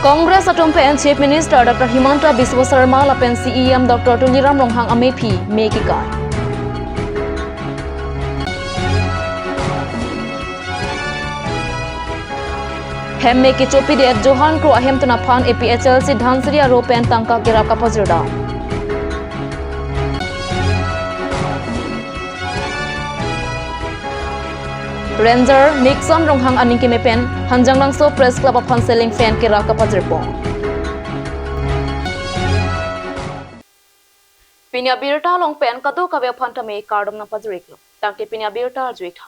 Congress atumpen Chief Minister Dr. Himanta Biswa Sarma lapen CEM Dr. Tuliram Ronghang Amepi Mekikai. Hem meki chopi de Johan Kro ahem tunapan APHL si Dhansri aro pen tangka kira kapazirda. Ranger Nixon Ronghang Aninki Mepen Hanjang Langso Press Club of Hanseling Fan Kira Kapazirpo. Pinya Birta Long Pen Kato Kavya Pantame Cardom Napaziriklo. Tanki Pinya Birta Juita.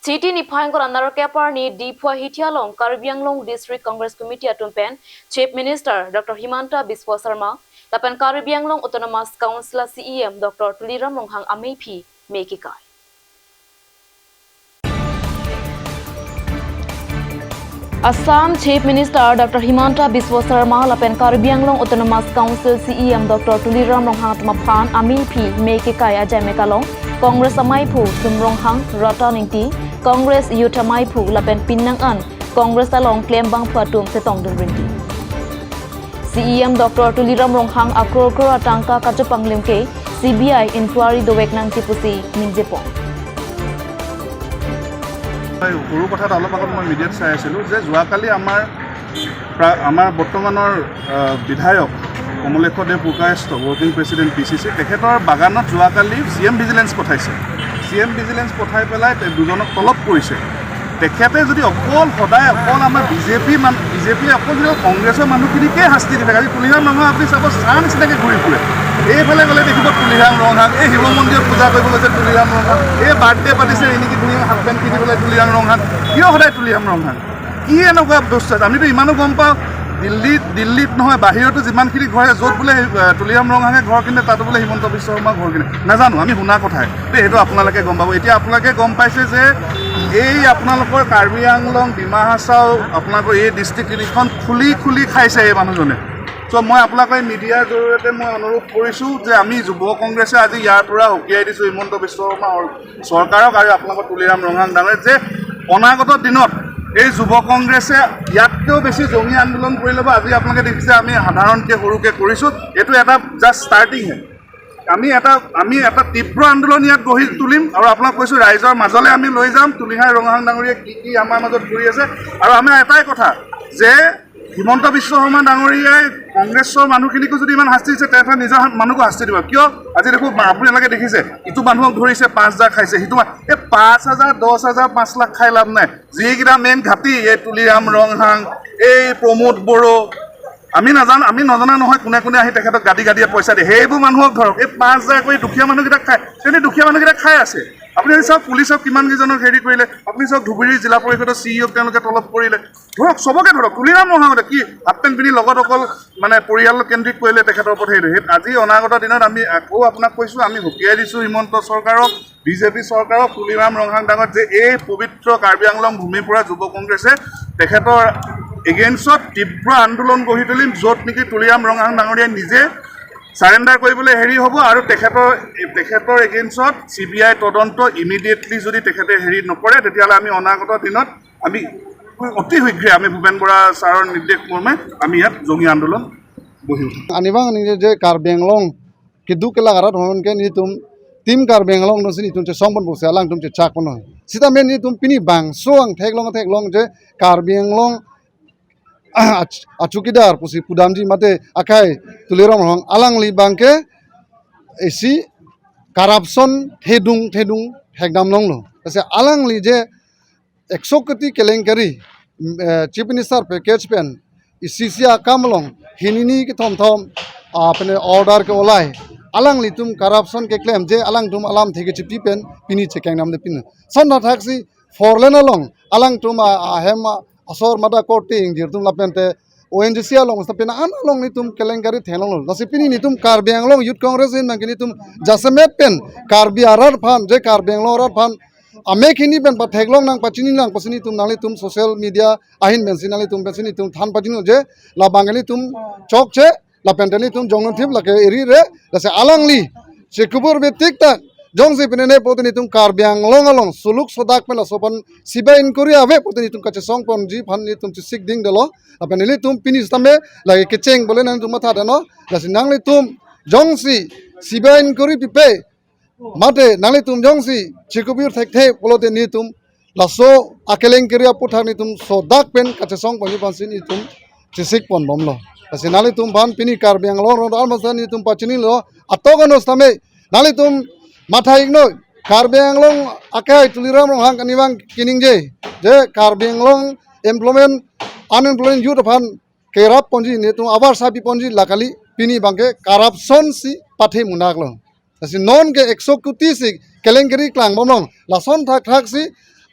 Chiti ni Pangor Anar Kapar ni Deepwa Hitialong Karbi District Congress Committee atumpen Chief Minister Dr. Himanta Biswa Sarma Lapan Karbi Autonomous Council CEM Dr. Tuliram Ronghang Amepi Mekikai. Assam Chief Minister Dr. Himanta Biswa Sarma lapen Karbi Autonomous Council CEM Dr. Tuliram Ronghang Tumapan Amepi Mekikai Ajamekalong Congress Amaipu Tumronghang Rataningti Congress Youth Amaipu lapen Pinangan Congress along Klembang Patum Setong Dunrinti CEM Dr. Tuliram Ronghang Akrokro Atangka Kachupanglimke CBI Inquiry Dowek Nang Tipusi Minjepong সৰু কথা অলপ আগত মই মিডিয়াত চাই আছিলোঁ যে যোৱাকালি আমাৰ বৰ্তমানৰ বিধায়ক কমলেশ্বদেৱ পুকায়স্থ ৱৰ্কিং প্ৰেচিডেণ্ট PCC তেখেতৰ বাগানত যোৱাকালি CM ভিজিলেন্স পঠাইছে CM ভিজিলেন্স পঠাই পেলাই দুজনক তলব কৰিছে তেখেতে যদি অকল সদায় অকল আমাৰ বিজেপি অকল যদি কংগ্ৰেছৰ মানুহখিনিকে শাস্তি দি থাকে আজি তুলিৰাম ৰংঘাং আপুনি চাব চাহ নিচিনাকৈ ঘূৰি ফুৰে এইফালে গ'লে দেখিব তুলিৰাম ৰংঘাং এই শিৱ মন্দিৰত পূজা কৰিব গৈছে তুলিৰাম ৰংঘাং এই বাৰ্থডে পাতিছে এনেকৈ ধুনীয়া হাফ পেণ্ট পিন্ধিবলৈ তুলিৰাম ৰংঘাং কিয় সদায় তুলিৰাম ৰংঘাং কি এনেকুৱা বস্তু আমিতো ইমানো গম পাওঁ দিল্লীত নহয় বাহিৰতো যিমানখিনি ঘৰ য'ত বোলে তুলিৰাম ৰংঘাঙে ঘৰ কিনে তাতো বোলে হিমন্ত বিশ্ব শৰ্মা ঘৰ কিনে নাজানো আমি শুনা কথাই সেইটো আপোনালোকে গম পাব এতিয়া আপোনালোকে গম পাইছে যে এই আপোনালোকৰ কাৰ্বি আংলং ডিমা হাছাও আপোনালোকৰ এই ডিষ্ট্ৰিক্ট তিনিখন খুলি খাইছে এই মানুহজনে চ' মই আপোনালোকে মিডিয়াৰ জৰিয়তে মই অনুৰোধ কৰিছোঁ যে আমি যুৱ কংগ্ৰেছে আজি ইয়াৰ পৰা সকীয়াই দিছোঁ হিমন্ত বিশ্ব শৰ্মা চৰকাৰক আৰু আপোনালোকৰ তুলিৰাম ৰংঘাং ডাঙৰীয়াক যে অনাগত দিনত এই যুৱ কংগ্ৰেছে ইয়াতকৈও বেছি জমি আন্দোলন কৰি ল'ব আজি আপোনালোকে দেখিছে আমি সাধাৰণকৈ সৰুকৈ কৰিছোঁ এইটো এটা জাষ্ট ষ্টাৰ্টিংহে আমি এটা তীব্ৰ আন্দোলন ইয়াত গঢ়ি তুলিম আৰু আপোনাক কৈছোঁ ৰাইজৰ মাজলৈ আমি লৈ যাম তুলিৰাম ৰংঘাং ডাঙৰীয়াই কি আমাৰ মাজত কৰি আছে আৰু আমাৰ এটাই কথা যে হিমন্ত বিশ্ব শৰ্মা ডাঙৰীয়াই কংগ্ৰেছৰ মানুহখিনিকো যদি ইমান শাস্তি দিছে তেখেতে নিজৰ মানুহকো শাস্তি দিব কিয় আজি দেখোঁ আপোনালোকে দেখিছে ইটো মানুহক ধৰিছে 5,000 খাইছে সিটো এই 5,000 10,000 5 লাখ খাই লাভ নাই যিকেইটা মেইন ঘাটি এই তুলিৰাম ৰংঘাং এই প্ৰমোদ বড়ো আমি নজনা নহয় কোনে আহি তেখেতক গাড়ীয়ে পইচা দিয়ে সেইবোৰ মানুহক ধৰক এই 5,000 কৰি দুখীয়া মানুহকেইটাক খায় তেনে দুখীয়া মানুহকেইটাক খাই আছে আপুনি চাওক পুলিচক কিমানকেইজনক হেৰি কৰিলে আপুনি চাওক ধুবুৰী জিলা পৰিষদৰ CEO তেওঁলোকে তলব কৰিলে ধৰক চবকে ধৰক তুলিৰাম ৰংঘাঙতে কি হাফ পেণ্ট পিন্ধি লগত অকল মানে পৰিয়াল কেন্দ্ৰিক কৰিলে তেখেতৰ ওপৰত হেৰি আজি অনাগত দিনত আমি আকৌ আপোনাক কৈছোঁ আমি সকীয়াই দিছোঁ হিমন্ত চৰকাৰক বিজেপি চৰকাৰক তুলিৰাম ৰংঘাং ডাঙত যে এই পবিত্ৰ কাৰ্বি আংলং ভূমিৰ পৰা যুৱ কংগ্ৰেছে তেখেতৰ এগেইনষ্টত তীব্ৰ আন্দোলন গঢ়ি তুলিম য'ত নেকি তুলিৰাম ৰংঘাং ডাঙৰীয়াই নিজে সাৰেণ্ডাৰ কৰিবলৈ হেৰি হ'ব আৰু তেখেতৰ এগেইনষ্টত CBI তদন্ত ইমিডিয়েটলি যদি তেখেতে হেৰি নকৰে তেতিয়াহ'লে আমি অনাগত দিনত আমি অতি শীঘ্ৰে আমি ভূপেন বৰা ছাৰৰ নিৰ্দেশ মৰ্মে আমি ইয়াত জমি আন্দোলন বহি উঠিম আনিবাং যে কাৰ্বি আংলং কিদু কেলাগাৰত হনকে নি তুম টিম কাৰ্বি আংলং নসিনি তুম চে সংবন বসে আলাং তুম চে চাকন সিতা মেন নি তুম পিনি বাংসো আং থেকলং যে Karbi Anglong achukidar pusi pudamji mate akai tuliram rong alangli bangke esi corruption thedung hekdam longlo ase alangli je 100 koti kelengkari chief minister package pen isisia kamlong hinini ki thom apne order ke olai alangli tum corruption ke claim je alang tum alam theke chipi pen pini chekang nam de pin son na thaksi forlen along alang tum ahem asor mada korting jir tum lapente ONGC along sapena an along ni tum kelengkari thelong nasipini ni tum Karbi Anglong Youth Congress in mangini tum jasemet pen Karbi arar phan je Karbi Anglong arar phan ame kini pen pa theklong nang pachini nang pasini tum nali tum social media ahin bensinali tum besini tum than pachini je la bangani tum chok che la penteli tum jongon thip la ke eri re lase alangli sekubur betik tak jong si pinene poteni tum karbiang long along suluk sodak pela sopan siba in korea ave poteni tum kache song pon ji phan ni tum sik ding delo apenili tum pinis tame lagi kecheng bole nang tum matha dano lasi nangli tum jong si siba in kori pipe mate nangli tum jong si chikubir thek the polote ni tum laso akeleng korea puthak ni tum sodak pen kache song pon ji phan sin ni tum sik pon bomlo lasi nangli tum phan pini karbiang long ro almasan ni tum pachini lo atoganos tame nangli tum Mata igno Karbianglong akai tuliram rong hang kaniwang kining je Karbianglong employment unemployment youth upon kerap ponji ne tu abar sapi ponji lakali pini bangke corruption si pathe munaklo asi non ke executive si kelengkeri klang bomlong lason thak thak si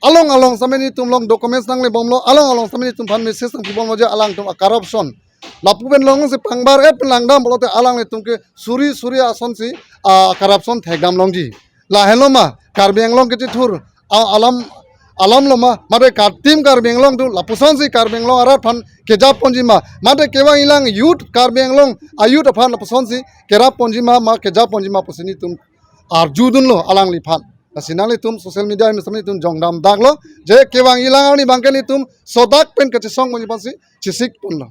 along sameni tum long documents nang le bomlo along sameni tum phan message tum bomlo je alang tum corruption lapuben long se pangbar et langdam bolote alang le tum ke suri ason si corruption thekdam long ji la heloma karbianglong ke thur alam loma mare kartim karbianglong tu lapuson si karbianglong arat phan kejap ponji ma mate kewa ilang youth karbianglong ayut phan lapuson si kerap ponji ma kejap ponji ma pusini tum arjudun lo alang li phan sinali tum social media mi samni tum jongdam daglo je kewang ilang ni bangkeli tum sodak pen ke song ponji pansi chisik punlo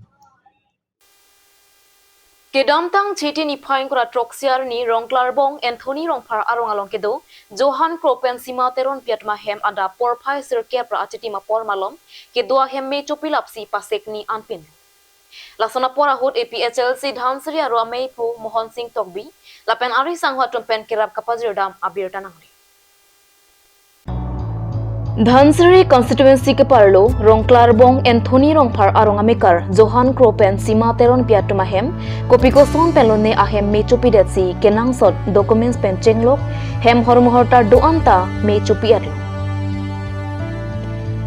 Kedam tang chiti ni phain kura troxiar ni rongklar bong Anthony rongphar arong along kedo Johan Kropen sima teron piatma hem ada porphai sirke pra achiti ma por malom kedua hem me chopilapsi pasek ni anpin Lasona pora hot APHLC Dhansri aro amei phu Mohan Singh Tokbi lapen ari sangwa tumpen kerap kapazir dam abir tanangri Dhansri constituency ke parlo rongklar bong Anthony rongphar arong amekar Johan Kropen sima teron piatuma hem kopiko son pelone ahem me chopi detsi kenang sot documents pen chenglok hem hormohorta doanta me chopi atlo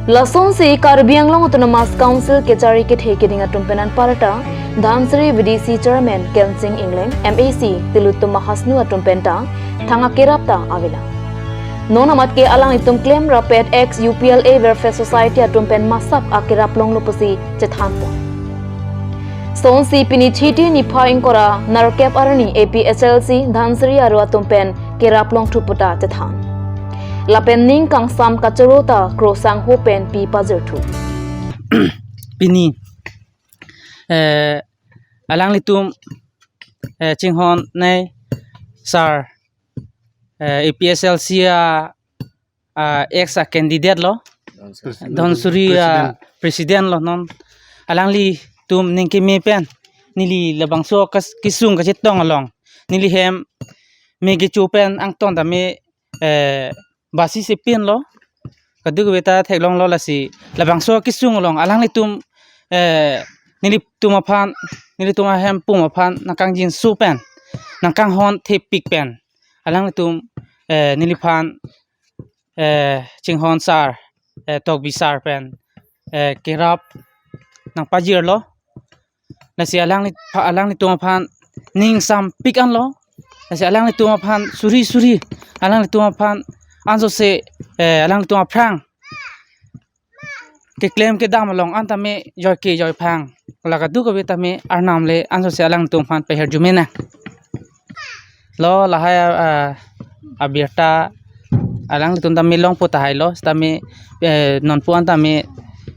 Lason se Karbianglong Autonomous Council ke chari ke thekidinga tumpenan parata Dhansri VDC chairman Kensing England MAC Tilutuma Hasnu atumpenta thanga kerapta avila Nonamat ke alang itum claim rapid ex UPLA Welfare Society atumpen masak akirap long lupusi chethanpo. Son si pini chiti ni phaing kora narkep arani APHLC Dhansri aru atumpen kirap long thuputa chethan. Lapen ning kang sam kacharota krosang hopen pi pazerthu. Pini alang litum chinghon nei sar APSLC ex candidate lo Dhansuri president lo non alangli tum ningki me pen nili labangso kisung ka chitong along nili hem me ge chupen ang ton da me basi se pin lo kadu beta theklong lo lasi labangso kisung along alangli tum nili tuma hem puma phan nakang jin su pen nakang hon the pik pen alang tum niliphan chinghon sar tokbi sar pen kerap nang pajir lo nasi alang ni tum phan ning sam pik an lo nasi alang ni tum phan suri alang ni tum phan anso se alang ni tum phrang ke claim ke dam long an tame joy phang laga du ko betame arnam le anso se alang tum phan pe her jumena lo lahaya abierta alang litun tami long pota hai lo tami non puan tami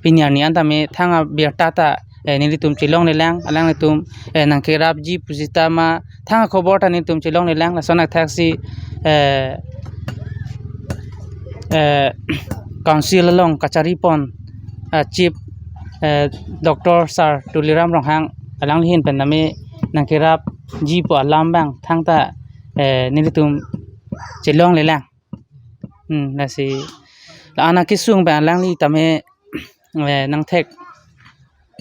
pinyarnian tami thanga abierta ta nilitum chilong nilang alang litum nangkerap ji pusita ma thanga khobor ta nilitum chilong nilang lasonak thaksi council long kachari pon chief Dr. Sir Tuliram Ronghang alang lihin pendami nangkerap ji po alam bang thangta nilitum chilong lelang nasi la ana kisung ba lang li tame nang thek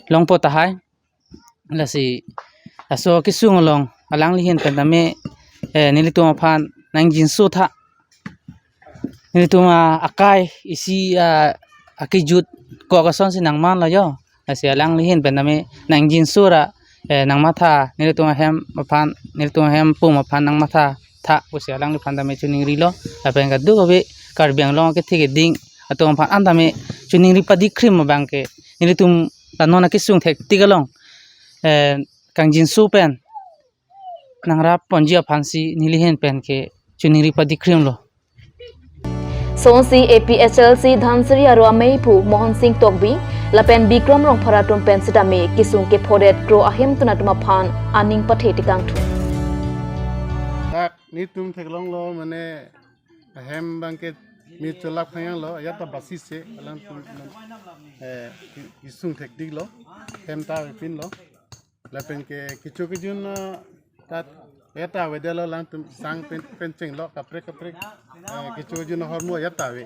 long po tahai lasi aso kisung long alang li hin pen tame nilitum phan nang jin su tha nilitum akai isi akijut ko ka son sinang man la yo lasi alang li hin pen tame nang jin sura nang matha nilitum hem pu ma phan nang matha tha usi alang li phan dame chuning ri lo apen ga du be Karbianglong ke thike ding atom phan andame chuning ri padi khrim bang ke nilitum tanona kisung thek tigalong kangjin su pen nangra ponjia phansi nili hen pen ke chuning ri padi khrim lo Sonsi APHLC Dhansari aro ameipu Mohan Singh Tokbi lapen Bikram rong pharatum pen sidame kisung ke phodet gro ahem tunatuma phan aning pathe tikang thu tak ni tum theklong lo mane hem bangke mi cholak phayang lo yata basis se alam tum isung thekdik lo hem ta pin lo lapen ke kichu tat yata wedelo lang tum sang pencheng lo kapre kichu jun hormo yata we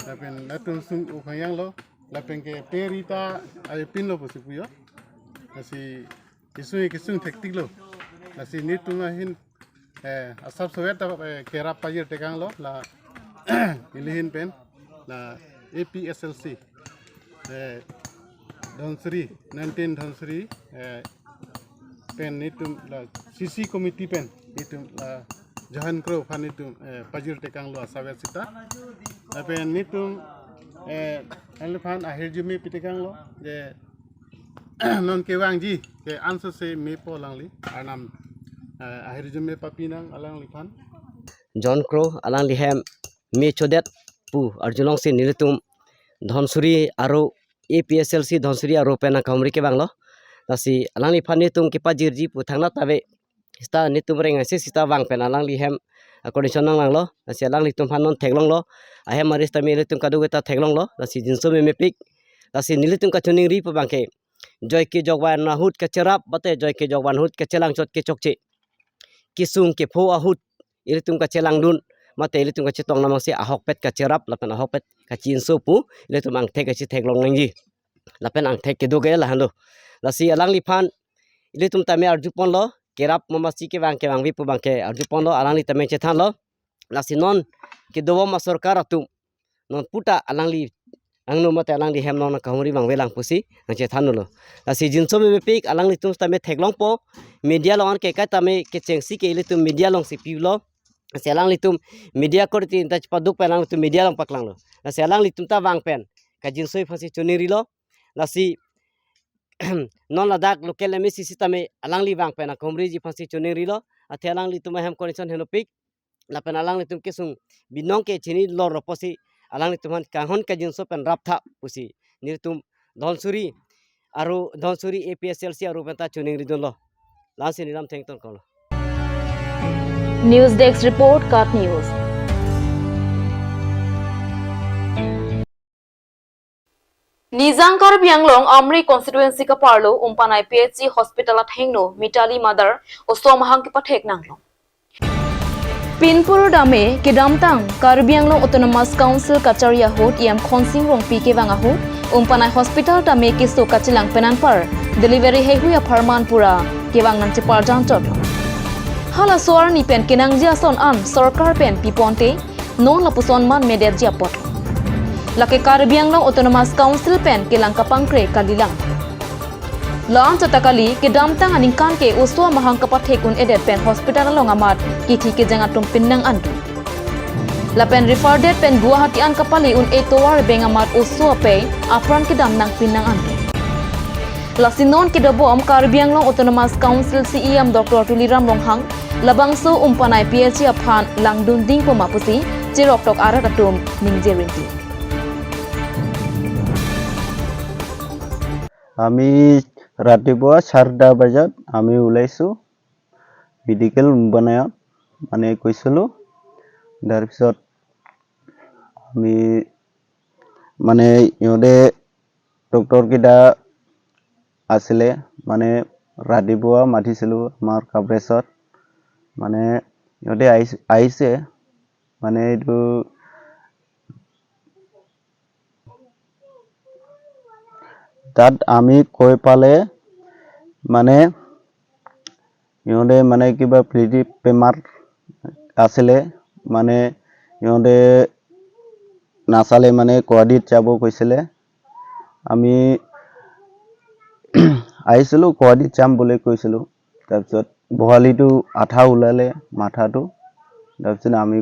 lapen natum sung phayang lo lapen ke perita ay pin lo posipuyo nasi kisung thekdik lo nasi ni tum hin asap soeta kera pajir tekang lo la ilihin pen la APSLC Dhansari 19 Dhansari pen nitum la CC committee pen nitum la jahan kro fan nitum pajir tekang lo asawet sita pen nitum elefan ahir jumi pitekang lo je non kewang ji ke answer se me po langli anam akhir jume papinang alang lipan John Crow alang lihem me chodet pu arjulong sin nilitum Dhansuri aro APSLC Dhansuri aro pena kamri ke banglo tasi alang lipan nitum kipa jirji pu thangna tabe sta nitum reng ase sita bang pen alang lihem condition nang langlo tasi alang litum phanon theglong lo ahem maris tami litum kadu geta theglong lo tasi jinso me mepik tasi nilitum ka chuning ri pu bangke joy ke jogwan hut ke cherap bate joy ke jogwan hut ke chelang chot ke chokche kisung ke pho ahut ilitum ka chelang dun mate ilitum ka chitong namang si ahok pet ka cherap lapen ahok pet ka chin so pu ilitum ang thek ka chi theklong nangji lapen ang thek ke do ge la hando lasi alang liphan ilitum tame arjupon lo kerap mama si ke bang vi pu bang ke arjupon lo alang li tame chethan lo lasi non ke do ma sarkar atum non puta alang li ang no mate alang li hem non ka humri bang velang pusi ang chethan lo lasi jinso me pik alang li tum tame theklong po media longan ke ka tame ke chengsi ke ilitum media long si piulo selang litum media korti inta paduk pelang litum media long paklang lo selang litum ta bang pen ka jinsoi phasi chuniri lo lasi non ladak local emisi sitame alang li bang pen komri ji phasi chuniri lo athelang litum hem condition henopik lapen alang litum kesung binong ke chini lo roposi alang litum han kahon ka jinso pen raptha pusi nirtum Dhansuri aro Dhansuri APSLC aro penta chuniri don lo lasi niram thengton ko News Desk Report Kat News Nizang Karbi Amri constituency ka parlo umpanai PHC hospital at hengno Mitali mother osto mahang ki pathek nanglong Pinpur dame kedamtang Karbi Autonomous Council Kacharia hot yam khonsing rong pike wanga hot umpanai hospital dame kisto kachilang penan par delivery hehuya pharman pura kewang nan chepar jan tot hala soar ni pen kenang jia son an sarkar pen piponte non lapuson man medet jia pot lake Karbi Autonomous Council pen kelang kapangkre kalilang Lang chatakali ke damtang aning kan ke uswa mahang kapathekun edet pen hospital long amat kithi ke jangatum pinnang antu lapen referred pen Guwahati an kapali un etowar bengamat uswa pe apran ke dam nang pinnang antu lasinon ke dobom Karbi Autonomous Council CEM Dr. Tuliram Ronghang labangso umpanai PHC aphan langdun ding pomapusi jirok tok arat atum ningjerinti আমি ৰাতিপুৱা 4টা বজাত আমি ওলাইছো medical বনায়ত মানে কৈছিলো তাৰ পিছত আমি মানে ইহঁতে ডক্টৰ কিটা আছিলে মানে ৰাতিপুৱা মাতিছিলো আমাৰ কভাৰেজত মানে ইহঁতে আহিছে মানে এইটো তাত আমি কৈ পালে মানে ইহঁতে মানে কিবা প্ৰিটি বেমাৰ আছিলে মানে ইহঁতে নাচালে মানে গুৱাহাটীত যাব কৈছিলে আমি আহিছিলো গুৱাহাটীত যাম বুলি কৈছিলো তাৰপিছত বহালিটো আঠা ওলালে মাথাটো তাৰপিছত আমি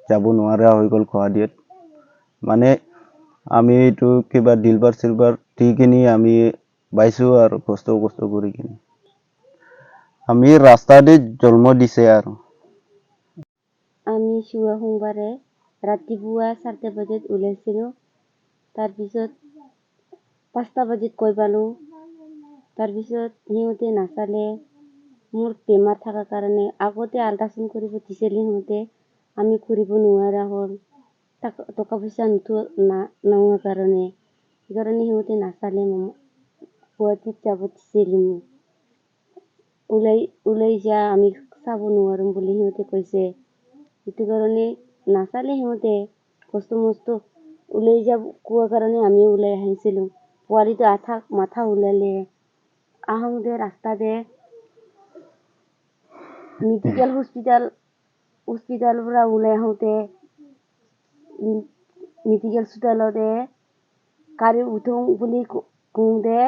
যাব নোৱাৰা হৈ গ'ল গুৱাহাটীত মানে আমি এইটো কিবা ডিলবাৰ সিলবাৰ দি কিনি আমি বাইছো আৰু কষ্ট কৰি কিনি আমি ৰাস্তাতে জন্ম দিছে আৰু আমি শুৱা সোমবাৰে ৰাতিপুৱা 4টা বজাত ওলাইছিলোঁ তাৰপিছত 5টা বজাত কৈ পালোঁ তাৰপিছত সিহঁতে নাচালে মোৰ বেমাৰ থকাৰ কাৰণে আগতে আল্ট্ৰাচাউণ্ড কৰিব দিছিল সিহঁতে আমি কৰিব নোৱাৰা হ'ল টকা পইচা নোহোৱাৰ কাৰণে সেইকাৰণে সিহঁতে নাচালে গুৱাহাটীত যাব দিছিল মোক ওলাই যা আমি চাব নোৱাৰিম বুলি সিহঁতে কৈছে সেইটো কাৰণে নাচালে সিহঁতে কষ্ট মষ্ট ওলাই যাব কোৱাৰ কাৰণে আমি ওলাই আহিছিলোঁ পোৱালিটো মাথা ওলালে আহোঁতে ৰাস্তাতে মেডিকেল হস্পিটালৰ পৰা ওলাই আহোঁতে মেডিকেল হস্পিটালতে গাড়ী উঠোঁ বুলি কওঁতে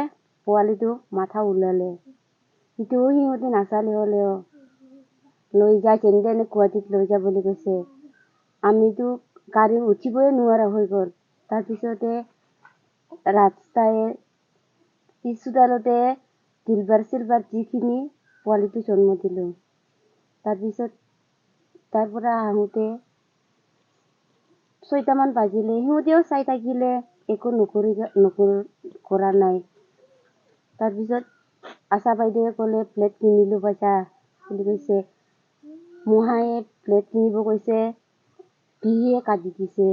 পোৱালিটো মাথা ওলালে সেইটোও সিহঁতে নাচালে হ'লেও লৈ যায় যেনে গুৱাহাটীত লৈ যা বুলি কৈছে আমিতো গাড়ী উঠিবই নোৱাৰা হৈ গ'ল তাৰপিছতে ৰাস্তাই হস্পিটালতে চিলভাৰ যিখিনি পোৱালিটো জন্ম দিলোঁ তাৰপিছত তাৰ পৰা আহোঁতে 6টামান বাজিলে সিহঁতেও চাই থাকিলে একো কৰা নাই তাৰপিছত আশা বাইদেৱে ক'লে প্লেট কিনিলোঁ পইচা বুলি কৈছে মহায়ে প্লেট কিনিব কৈছে বিহিয়ে কাটি দিছে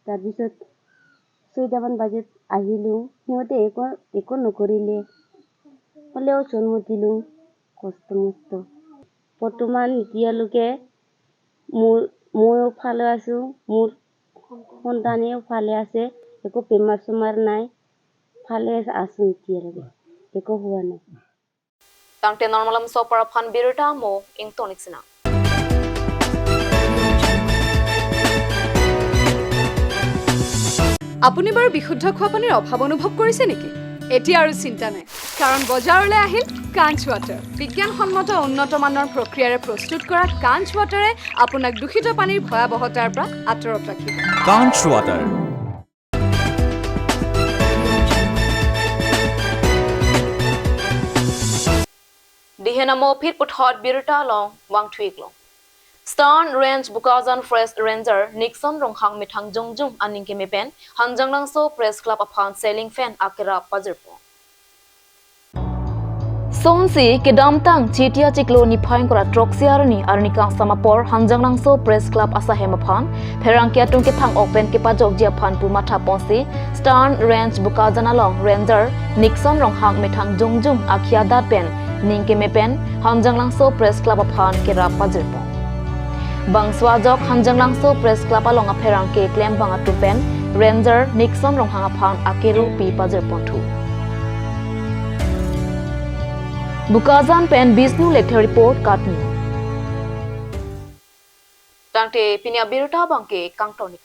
তাৰপিছত 6টামান বজাত আহিলোঁ সিহঁতে একো নকৰিলে হ'লেও জন্ম দিলোঁ কষ্ট মষ্ট বৰ্তমান এতিয়ালৈকে ময়ো ভালে আছোঁ মোৰ সন্তানেও ভালে আছে একো বেমাৰ চেমাৰ নাই ভালে আছোঁ এতিয়ালৈকে একো হোৱা নাই Tangte normalam so para phan birta mo ing tonic sina. আপুনি বাৰু বিশুদ্ধ খোৱা পানীৰ অভাৱ অনুভৱ কৰিছে নেকি এতিয়া আৰু চিন্তা নাই কাৰণ বজাৰলৈ আহিল কাঞ্চ ৱাটাৰ বিজ্ঞানসন্মত উন্নত মানৰ প্ৰক্ৰিয়াৰে প্ৰস্তুত কৰা কাঞ্চ ৱাটাৰে আপোনাক দূষিত পানীৰ ভয়াৱহতাৰ পৰা আঁতৰত ৰাখিব কাঞ্চ water Dihenamo pit put hot birta long wang tweak long. Stern Range Bukazan Forest Ranger Nixon Ronghang Mithang Jongjung Aning Keme Pen Hanjang Lang So Press Club upon Sailing Fan Akira Pazirpo. Sonsi kedam tang chitia chiklo ni phain kora troxiarni arnika samapor Hanjang Lang So Press Club asahem upon Perangkia tungke thang open ke pajok jia phan pu matha ponsi Stern Range Bukazan along Ranger Nixon Ronghang Mithang Jongjung akhia dat pen Ningke Mepen Hanjang Lang So Press Club upon Kera Pazirpo. Bangswa jok Hanjang Lang So Press Club along a perang ke claim banga tupen Ranger Nixon Ronghang upon Akeru Pi Pazirpo tu. Bukazan pen Bisnu Lecture Report Katni. Tangte Pinya Birta Bangke Kangtonik.